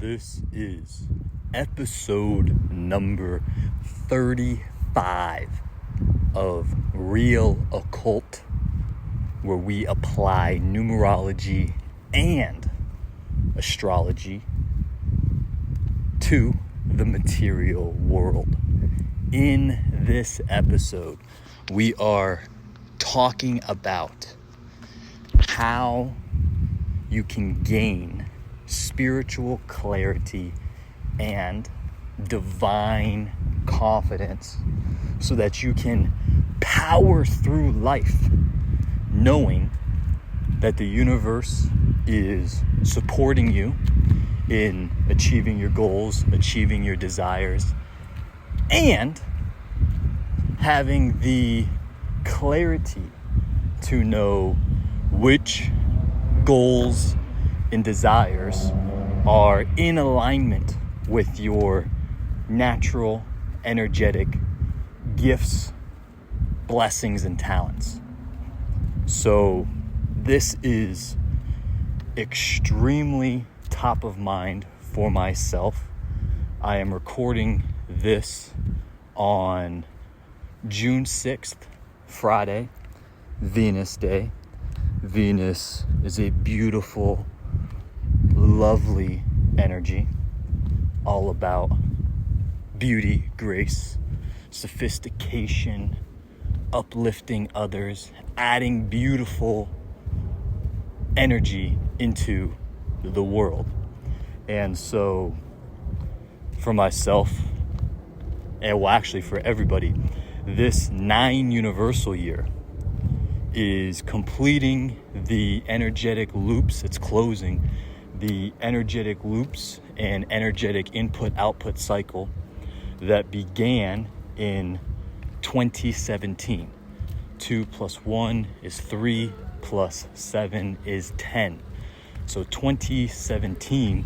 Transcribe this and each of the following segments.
This is episode number 35 of Real Occult, where we apply numerology and astrology to the material world. In this episode, we are talking about how you can gain spiritual clarity and divine confidence so that you can power through life knowing that the universe is supporting you in achieving your goals, achieving your desires, and having the clarity to know which goals and desires are in alignment with your natural, energetic gifts, blessings, and talents. So this is extremely top of mind for myself. I am recording this on June 6th, Friday, Venus Day. Venus is a beautiful, lovely energy, all about beauty, grace, sophistication, uplifting others, adding beautiful energy into the world. And so for myself, and well, actually for everybody, this 9 universal year is completing the energetic loops. It's closing the energetic loops and energetic input-output cycle that began in 2017. 2 plus 1 is 3 plus 7 is 10. So 2017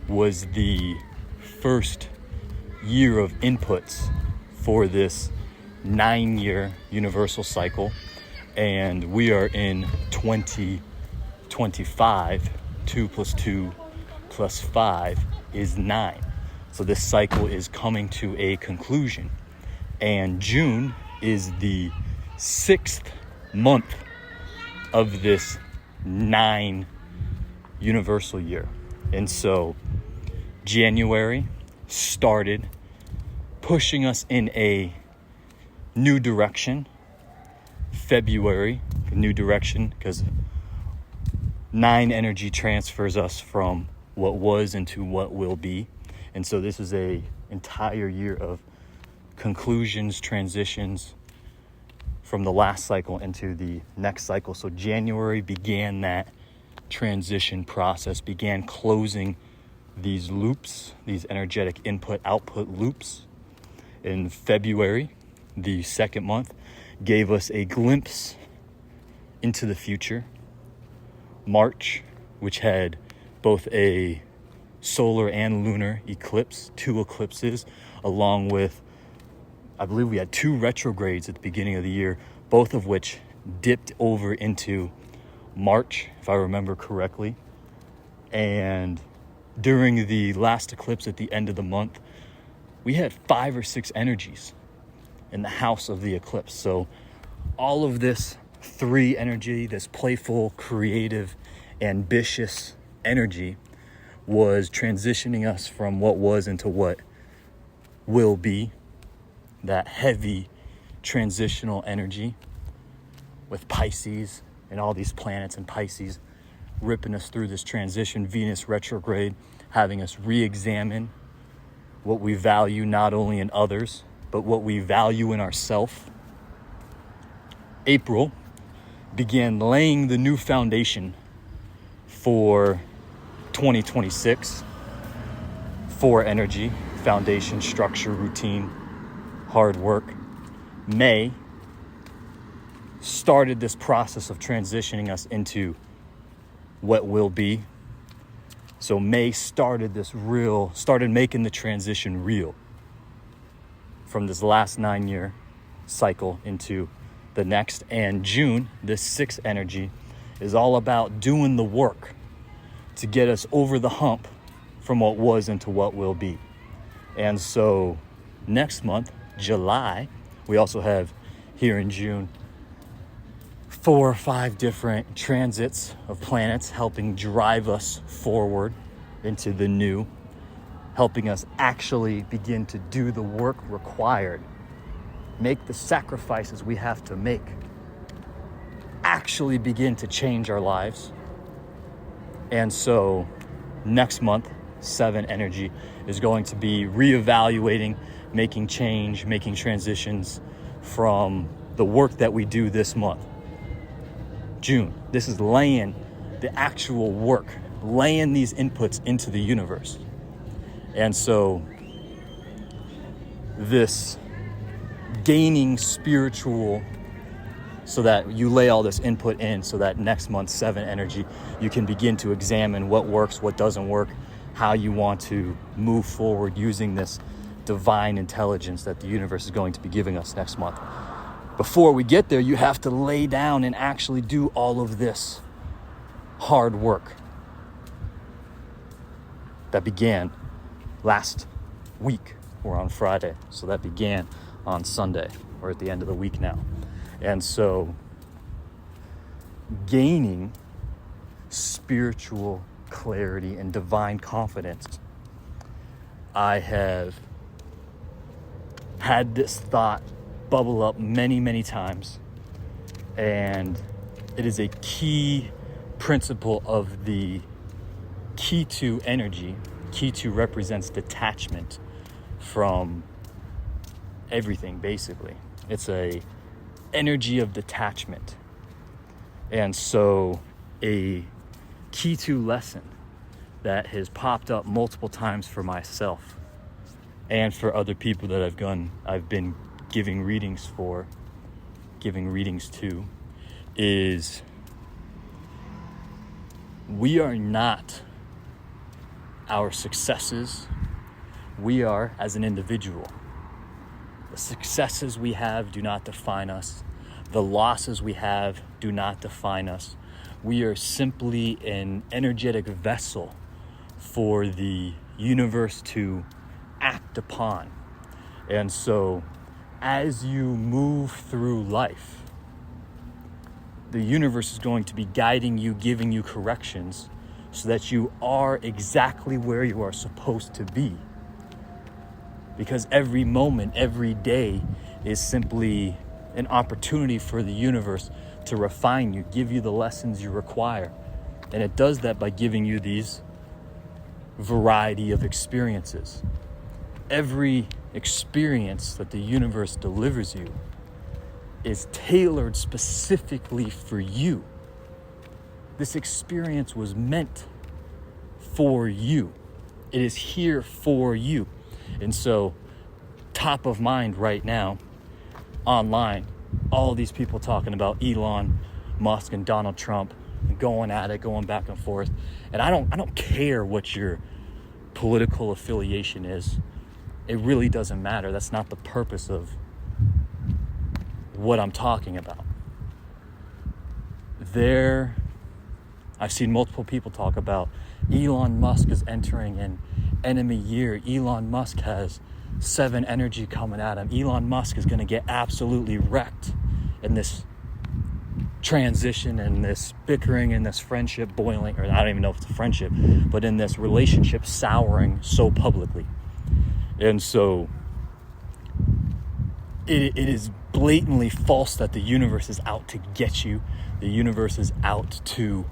was the first year of inputs for this 9-year universal cycle. And we are in 2025. 2 plus 2 plus 5 is 9. So this cycle is coming to a conclusion. And June is the 6th month of this 9 universal year. And so January started pushing us in a new direction. February, a new direction, because 9 energy transfers us from what was into what will be. And so this is a entire year of conclusions, transitions from the last cycle into the next cycle. So January began that transition process, began closing these loops, these energetic input-output loops. In February, the second month, gave us a glimpse into the future. March, which had both a solar and lunar eclipse, 2 eclipses, along with, I believe we had 2 retrogrades at the beginning of the year, both of which dipped over into March, if I remember correctly. And during the last eclipse at the end of the month, we had 5 or 6 energies in the house of the eclipse. So all of this 3 energy, this playful, creative, ambitious energy, was transitioning us from what was into what will be. That heavy transitional energy with Pisces and all these planets in Pisces ripping us through this transition. Venus retrograde having us re-examine what we value not only in others, but what we value in ourselves. April began laying the new foundation for 2026 for energy, foundation, structure, routine, hard work. May started this process of transitioning us into what will be. So May started making the transition real from this last 9-year cycle into the next. And June, this 6th energy, is all about doing the work to get us over the hump from what was into what will be. And so next month, July, we also have here in June 4 or 5 different transits of planets helping drive us forward into the new, helping us actually begin to do the work required, make the sacrifices we have to make, actually begin to change our lives. And so next month, 7 energy is going to be reevaluating, making change, making transitions from the work that we do this month. June, this is laying the actual work, laying these inputs into the universe. And so this gaining spiritual, so that you lay all this input in, so that next month, 7 energy, you can begin to examine what works, what doesn't work, how you want to move forward using this divine intelligence that the universe is going to be giving us next month. Before we get there, you have to lay down and actually do all of this hard work that began last week. We're on Friday, so that began on Sunday. We're at the end of the week now. And so gaining spiritual clarity and divine confidence, I have had this thought bubble up many, many times, and it is a key principle of the Ketu energy. Ketu represents detachment from everything, basically. It's a energy of detachment. And so a Ketu lesson that has popped up multiple times for myself and for other people that I've been giving readings to, is we are not our successes. We are as an individual. The successes we have do not define us. The losses we have do not define us. We are simply an energetic vessel for the universe to act upon. And so as you move through life, the universe is going to be guiding you, giving you corrections so that you are exactly where you are supposed to be. Because every moment, every day is simply an opportunity for the universe to refine you, give you the lessons you require. And it does that by giving you these variety of experiences. Every experience that the universe delivers you is tailored specifically for you. This experience was meant for you. It is here for you. And so, top of mind right now, online, all these people talking about Elon Musk and Donald Trump, going at it, going back and forth. And I don't care what your political affiliation is. It really doesn't matter. That's not the purpose of what I'm talking about. I've seen multiple people talk about Elon Musk is entering an enemy year. Elon Musk has 7 energy coming at him. Elon Musk is going to get absolutely wrecked in this transition and this bickering and this friendship boiling, or I don't even know if it's a friendship, but in this relationship souring so publicly. And so it is blatantly false that the universe is out to get you. The universe is out to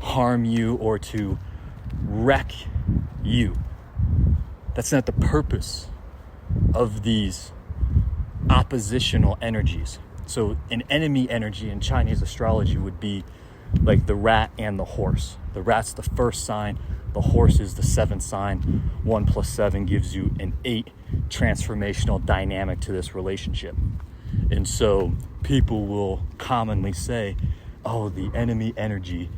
harm you or to wreck you. That's not the purpose of these oppositional energies. So an enemy energy in Chinese astrology would be like the rat and the horse. The rat's the first sign, the horse is the 7th sign. 1 + 7 gives you an 8 transformational dynamic to this relationship. And so people will commonly say, oh, the enemy energy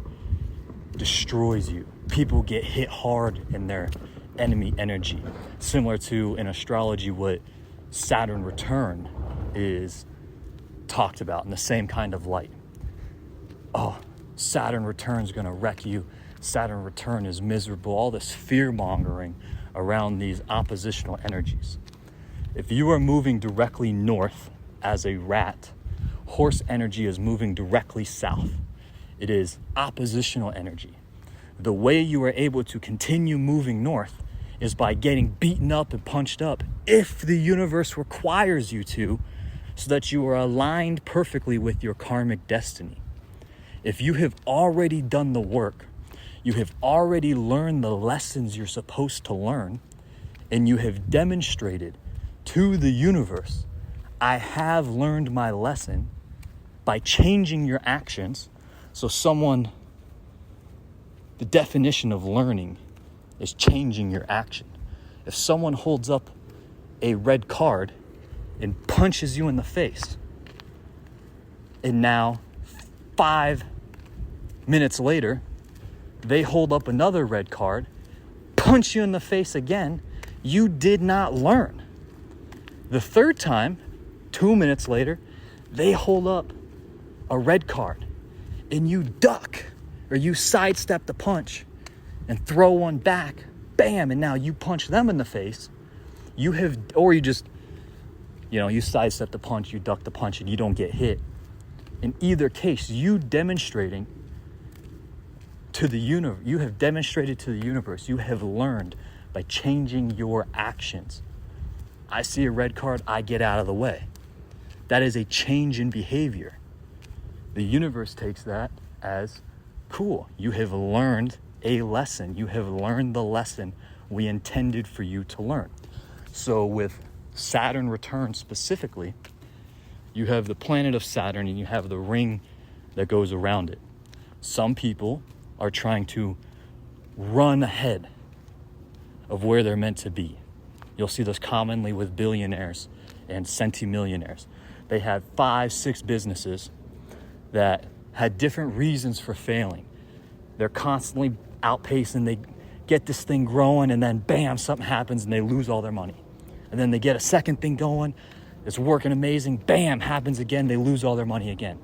destroys you. People get hit hard in their enemy energy. Similar to in astrology what Saturn return is talked about in the same kind of light. Oh, Saturn return is going to wreck you. Saturn return is miserable, all this fear-mongering around these oppositional energies. If you are moving directly north as a rat, horse energy is moving directly south. It is oppositional energy. The way you are able to continue moving north is by getting beaten up and punched up if the universe requires you to, so that you are aligned perfectly with your karmic destiny. If you have already done the work, you have already learned the lessons you're supposed to learn, and you have demonstrated to the universe, I have learned my lesson, by changing your actions. So the definition of learning is changing your action. If someone holds up a red card and punches you in the face, and now 5 minutes later, they hold up another red card, punch you in the face again, you did not learn. The third time, 2 minutes later, they hold up a red card and you duck or you sidestep the punch and throw one back, bam, and now you punch them in the face. You sidestep the punch, you duck the punch, and you don't get hit. In either case, you have demonstrated to the universe, you have learned by changing your actions. I see a red card, I get out of the way. That is a change in behavior. The universe takes that as cool. You have learned a lesson. You have learned the lesson we intended for you to learn. So with Saturn return specifically, you have the planet of Saturn and you have the ring that goes around it. Some people are trying to run ahead of where they're meant to be. You'll see this commonly with billionaires and centimillionaires. They had 5-6 businesses that had different reasons for failing. They're constantly outpacing, they get this thing growing, and then bam, something happens and they lose all their money. And then they get a second thing going, it's working amazing, bam, happens again, they lose all their money again.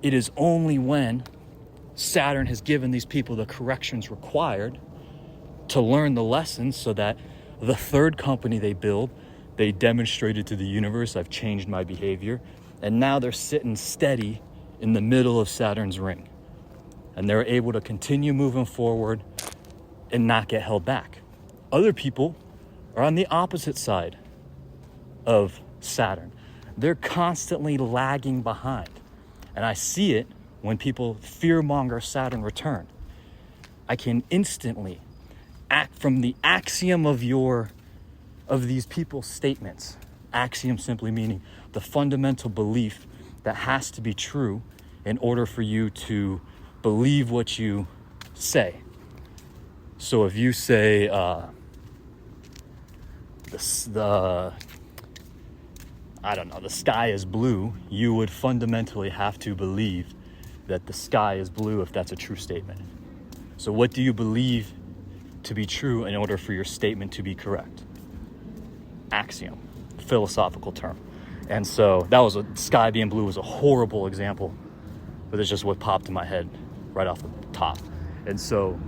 It is only when Saturn has given these people the corrections required to learn the lessons, so that the third company they build, they demonstrated to the universe, I've changed my behavior, and now they're sitting steady in the middle of Saturn's ring. And they're able to continue moving forward and not get held back. Other people are on the opposite side of Saturn. They're constantly lagging behind. And I see it when people fearmonger Saturn return. I can instantly act from the axiom of these people's statements. Axiom simply meaning the fundamental belief that has to be true in order for you to believe what you say. So if you say the sky is blue, you would fundamentally have to believe that the sky is blue if that's a true statement. So what do you believe to be true in order for your statement to be correct? Axiom, philosophical term. And so sky being blue was a horrible example, but it's just what popped in my head right off the top. And so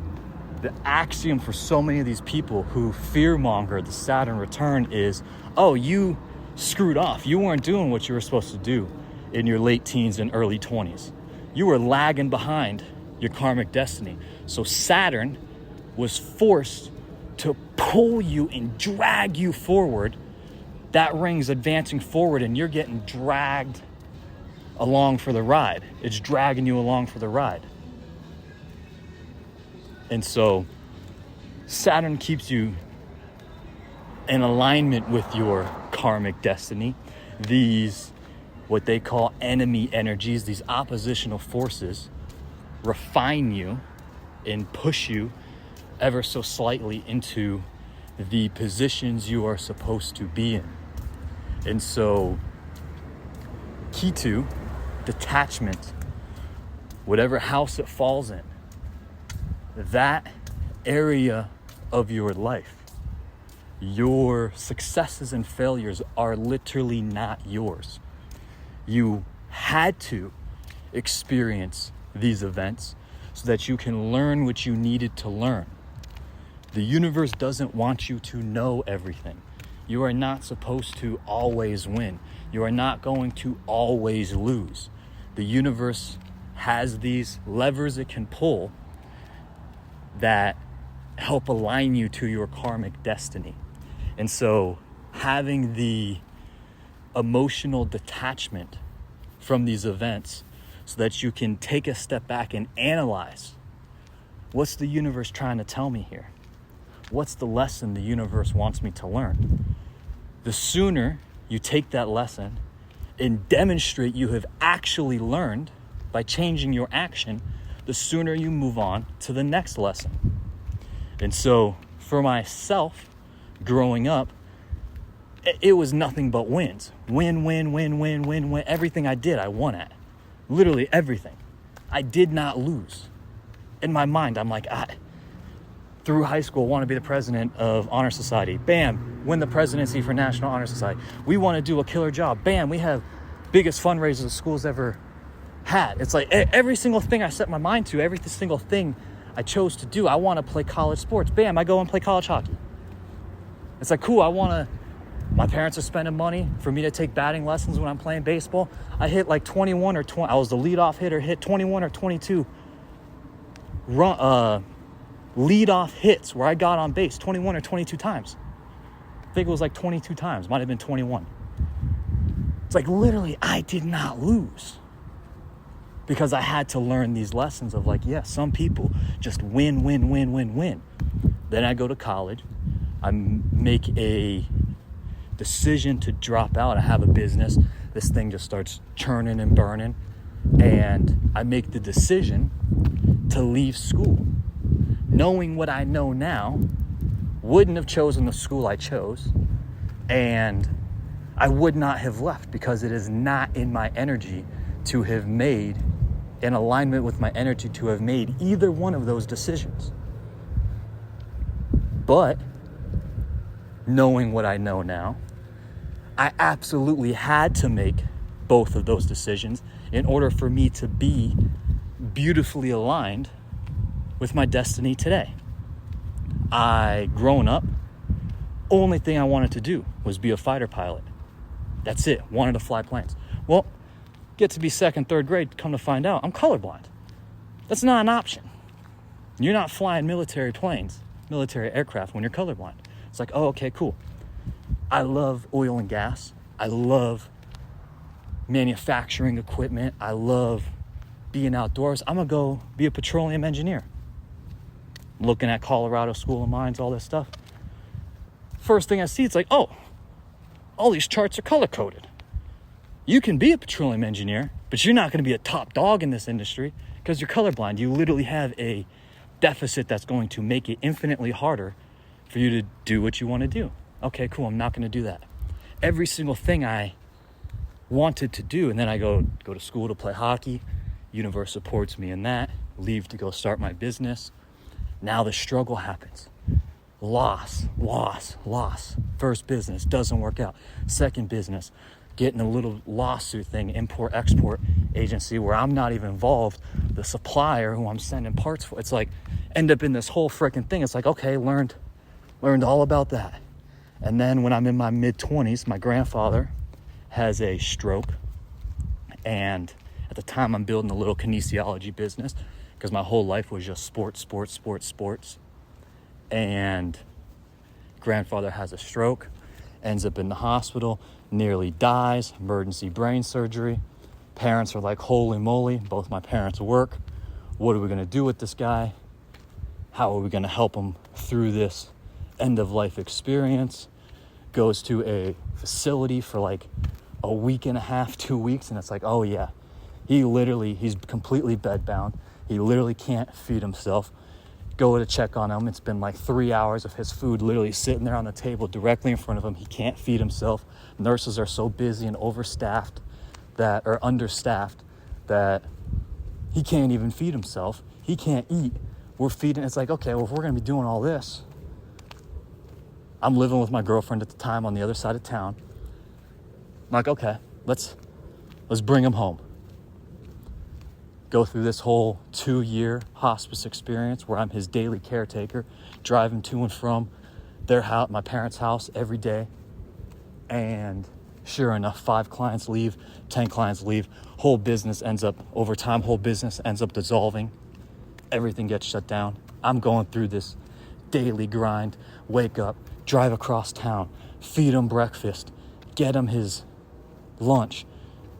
the axiom for so many of these people who fearmonger the Saturn return is, oh, you screwed off. You weren't doing what you were supposed to do in your late teens and early 20s. You were lagging behind your karmic destiny. So Saturn was forced to pull you and drag you forward. That ring's advancing forward and you're getting dragged along for the ride. It's dragging you along for the ride. And so Saturn keeps you in alignment with your karmic destiny. These, what they call enemy energies, these oppositional forces, refine you and push you ever so slightly into the positions you are supposed to be in. And so Ketu, detachment, whatever house it falls in, that area of your life, your successes and failures are literally not yours. You had to experience these events so that you can learn what you needed to learn. The universe doesn't want you to know everything. You are not supposed to always win. You are not going to always lose. The universe has these levers it can pull that help align you to your karmic destiny. And so having the emotional detachment from these events so that you can take a step back and analyze, what's the universe trying to tell me here? What's the lesson the universe wants me to learn? The sooner you take that lesson and demonstrate you have actually learned by changing your action, the sooner you move on to the next lesson. And so for myself, growing up, it was nothing but wins. Win, win, win, win, win, win. Everything I did, I won at. Literally everything. I did not lose. In my mind, I'm like, through high school, want to be the president of Honor Society. Bam, win the presidency for National Honor Society. We want to do a killer job. Bam, we have biggest fundraisers the school's ever had. It's like every single thing I set my mind to, every single thing I chose to do. I want to play college sports. Bam, I go and play college hockey. It's like, cool, my parents are spending money for me to take batting lessons when I'm playing baseball. I hit like 21 or 20. I was the leadoff hitter, hit 21 or 22 leadoff hits where I got on base 21 or 22 times. I think it was like 22 times. Might have been 21. It's like literally I did not lose because I had to learn these lessons of like, yeah, some people just win, win, win, win, win. Then I go to college. I make a decision to drop out. I have a business. This thing just starts churning and burning. And I make the decision to leave school. Knowing what I know now, wouldn't have chosen the school I chose. And I would not have left because it is not in my energy to have made, in alignment with my energy to have made either one of those decisions. But knowing what I know now, I absolutely had to make both of those decisions in order for me to be beautifully aligned with my destiny today. Grown up, only thing I wanted to do was be a fighter pilot. That's it. Wanted to fly planes. Well, get to be second, third grade, come to find out, I'm colorblind. That's not an option. You're not flying military planes, military aircraft when you're colorblind. It's like, oh, okay, cool. I love oil and gas. I love manufacturing equipment. I love being outdoors. I'm gonna go be a petroleum engineer. Looking at Colorado School of Mines, all this stuff. First thing I see, it's like, oh, all these charts are color-coded. You can be a petroleum engineer, but you're not gonna be a top dog in this industry because you're colorblind. You literally have a deficit that's going to make it infinitely harder for you to do what you want to do. Okay, cool, I'm not gonna do that. Every single thing I wanted to do, and then I go to school to play hockey. Universe supports me in that. Leave to go start my business. Now the struggle happens. Loss. First business doesn't work out. Second business, getting a little lawsuit thing, import-export agency where I'm not even involved. The supplier who I'm sending parts for, it's like, end up in this whole freaking thing. It's like, okay, learned all about that. And then when I'm in my mid-20s, my grandfather has a stroke. And at the time, I'm building a little kinesiology business because my whole life was just sports. And grandfather has a stroke, ends up in the hospital, nearly dies, emergency brain surgery. Parents are like, holy moly, both my parents work. What are we going to do with this guy? How are we going to help him through this end-of-life experience? Goes to a facility for like a week and a half, 2 weeks, and it's like, oh yeah, he's completely bedbound. He literally can't feed himself. Go to check on him. It's been like 3 hours of his food literally sitting there on the table directly in front of him. He can't feed himself. Nurses are so busy and understaffed that he can't even feed himself. He can't eat. We're feeding. It's like, okay, well, if we're going to be doing all this, I'm living with my girlfriend at the time on the other side of town. I'm like, okay, let's bring him home. go through this whole 2-year hospice experience where I'm his daily caretaker, driving to and from their house, my parents' house every day. And sure enough, 5 clients leave, 10 clients leave, whole business ends up dissolving. Everything gets shut down. I'm going through this daily grind, wake up, drive across town, feed him breakfast, get him his lunch,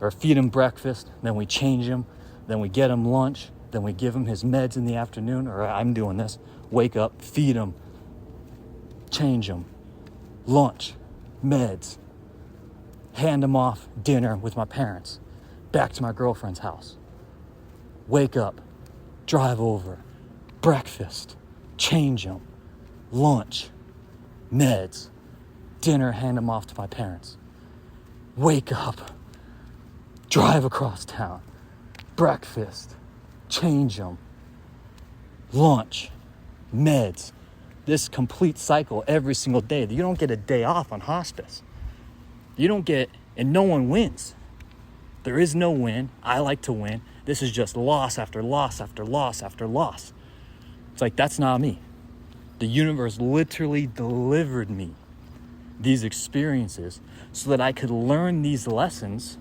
or feed him breakfast, then we change him, then we get him lunch, then we give him his meds in the afternoon, or I'm doing this, wake up, feed him, change him, lunch, meds, hand him off dinner with my parents, back to my girlfriend's house, wake up, drive over, breakfast, change him, lunch, meds, dinner, hand him off to my parents, wake up, drive across town, breakfast, change him, lunch, meds. This complete cycle every single day. You don't get a day off on hospice. And no one wins. There is no win. I like to win. This is just loss after loss after loss after loss. It's like, that's not me. The universe literally delivered me these experiences so that I could learn these lessons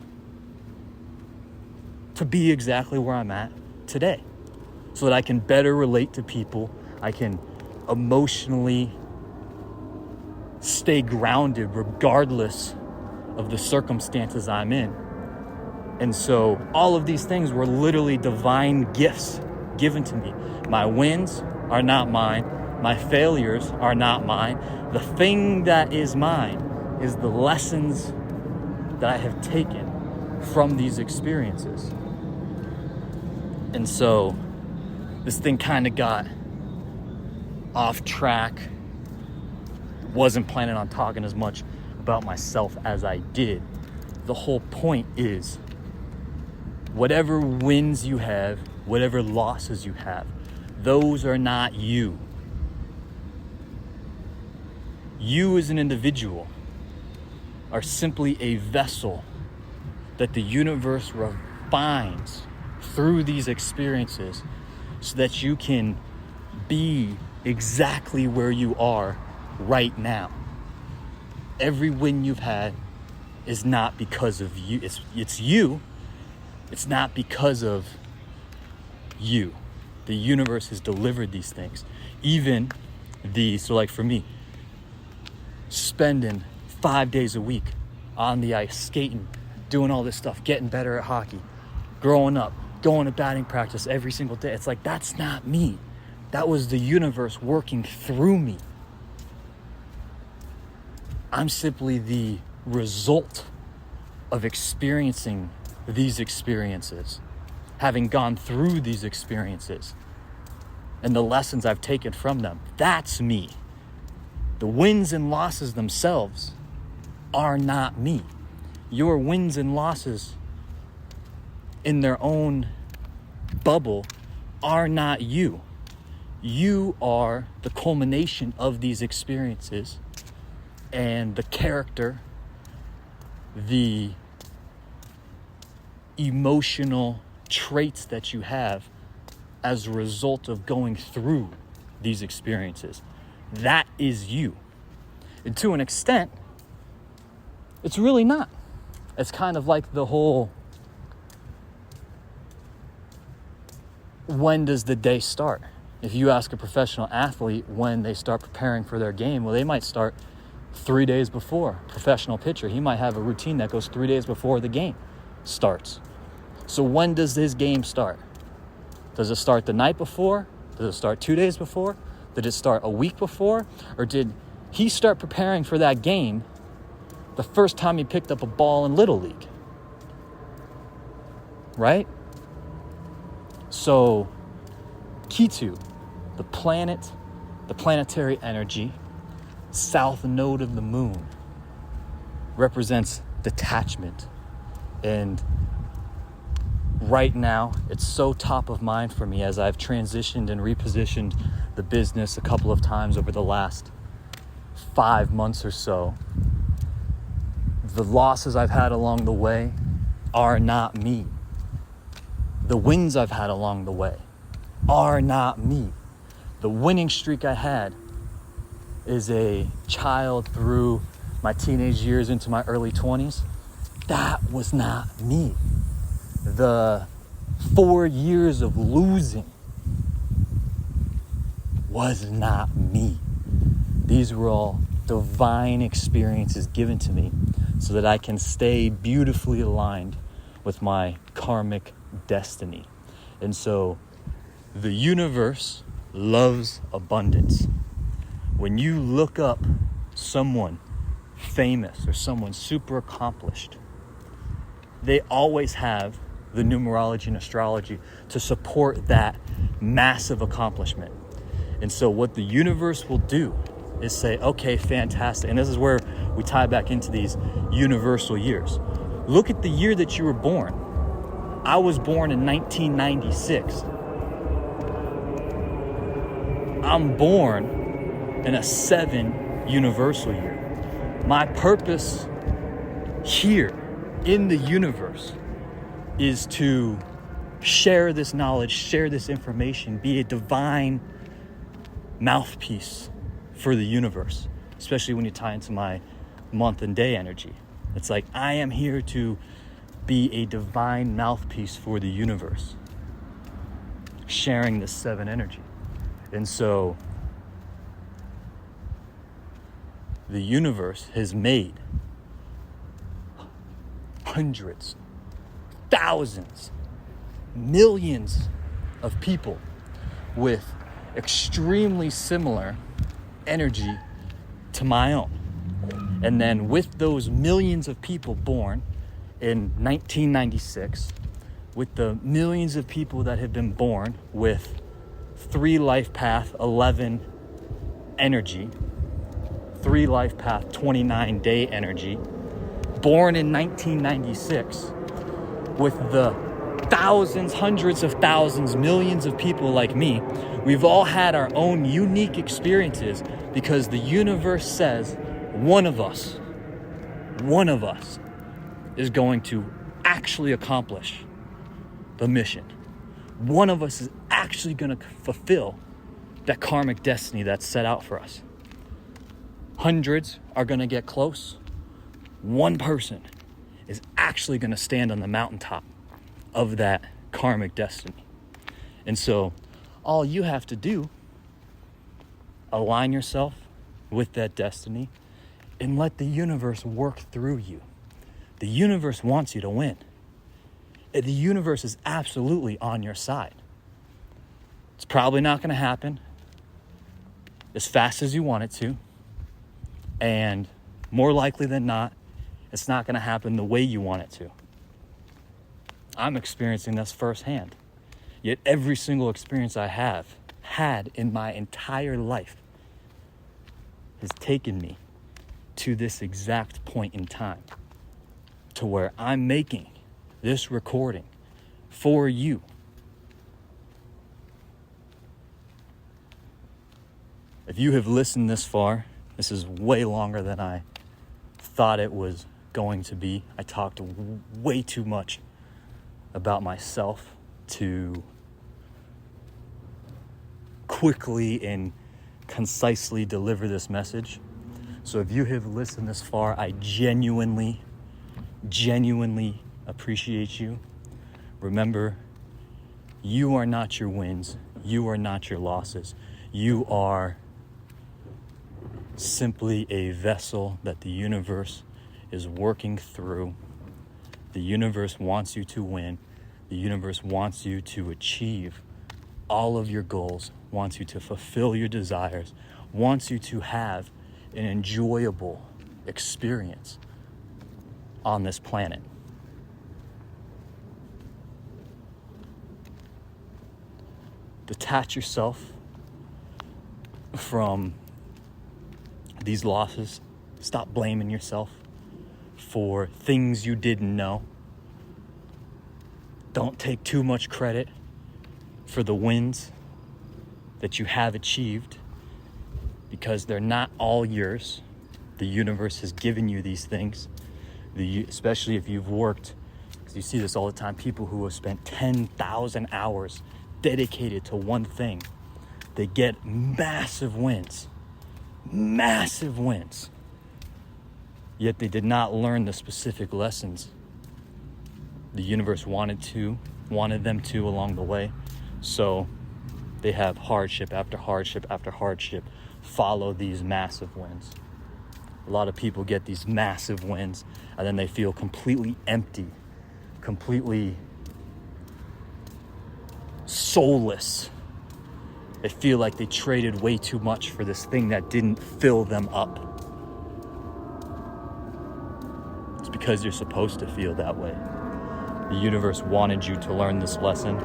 to be exactly where I'm at today. So that I can better relate to people. I can emotionally stay grounded regardless of the circumstances I'm in. And so all of these things were literally divine gifts given to me. My wins are not mine. My failures are not mine. The thing that is mine is the lessons that I have taken from these experiences. And so this thing kind of got off track. Wasn't planning on talking as much about myself as I did. The whole point is, whatever wins you have, whatever losses you have, those are not you. You as an individual are simply a vessel that the universe refines through these experiences so that you can be exactly where you are right now. Every win you've had is not because of you. It's you. It's not because of you. The universe has delivered these things. So like for me, spending 5 days a week on the ice, skating, doing all this stuff, getting better at hockey, growing up, going to batting practice every single day. It's like, that's not me. That was the universe working through me. I'm simply the result of experiencing these experiences, having gone through these experiences, and the lessons I've taken from them. That's me. The wins and losses themselves are not me. Your wins and losses in their own bubble are not you. You are the culmination of these experiences and the character, the emotional traits that you have as a result of going through these experiences. That is you. And to an extent, it's really not. It's kind of like the whole, when does the day start? If you ask a professional athlete when they start preparing for their game, well, they might start 3 days before. Professional pitcher, he might have a routine that goes 3 days before the game starts. So when does his game start? Does it start the night before? Does it start 2 days before? Did it start a week before? Or did he start preparing for that game the first time he picked up a ball in Little League? Right? So Ketu, the planet, the planetary energy, south node of the moon, represents detachment. And right now, it's so top of mind for me as I've transitioned and repositioned the business a couple of times over the last 5 months or so. The losses I've had along the way are not me. The wins I've had along the way are not me. The winning streak I had as a child through my teenage years into my early 20s, that was not me. The 4 years of losing was not me. These were all divine experiences given to me so that I can stay beautifully aligned with my karmic destiny. And so the universe loves abundance. When you look up someone famous or someone super accomplished, they always have the numerology and astrology to support that massive accomplishment. And so what the universe will do is say, okay, fantastic. And this is where we tie back into these universal years. Look at the year that you were born. I was born in 1996. I'm born in a 7 universal year. My purpose here in the universe is to share this knowledge, share this information, be a divine mouthpiece for the universe, especially when you tie into my month and day energy. It's like I am here to be a divine mouthpiece for the universe, sharing this 7 energy. And so the universe has made hundreds, thousands, millions of people with extremely similar energy to my own. And then with those millions of people born in 1996, with the millions of people that have been born with 3 life path 11 energy, 3 life path 29 day energy, born in 1996, with the thousands, hundreds of thousands, millions of people like me, we've all had our own unique experiences because the universe says one of us is going to actually accomplish the mission. One of us is actually going to fulfill that karmic destiny that's set out for us. Hundreds are going to get close. One person is actually going to stand on the mountaintop of that karmic destiny. And so all you have to do, align yourself with that destiny and let the universe work through you. The universe wants you to win. The universe is absolutely on your side. It's probably not going to happen as fast as you want it to. And more likely than not, it's not going to happen the way you want it to. I'm experiencing this firsthand. Yet every single experience I have had in my entire life has taken me to this exact point in time, to where I'm making this recording for you. If you have listened this far, this is way longer than I thought it was going to be. I talked way too much about myself to quickly and concisely deliver this message. So if you have listened this far, I genuinely appreciate you. Remember, you are not your wins. You are not your losses. You are simply a vessel that the universe is working through. The universe wants you to win. The universe wants you to achieve all of your goals, wants you to fulfill your desires, wants you to have an enjoyable experience on this planet. Detach yourself from these losses. Stop blaming yourself for things you didn't know. Don't take too much credit for the wins that you have achieved, because they're not all yours. The universe has given you these things, especially if you've worked Because you see this all the time. People who have spent 10,000 hours dedicated to one thing, they get massive wins. Massive wins. Yet they did not learn the specific lessons the universe wanted them to along the way. So they have hardship after hardship after hardship follow these massive wins. A lot of people get these massive wins and then they feel completely empty, completely soulless. They feel like they traded way too much for this thing that didn't fill them up. It's because you're supposed to feel that way. The universe wanted you to learn this lesson,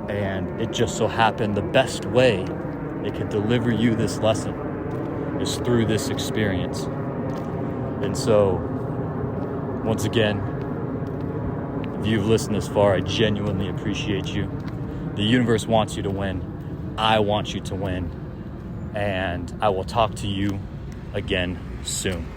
and it just so happened the best way it could deliver you this lesson is through this experience. And so, once again, if you've listened this far, I genuinely appreciate you. The universe wants you to win. I want you to win. And I will talk to you again soon.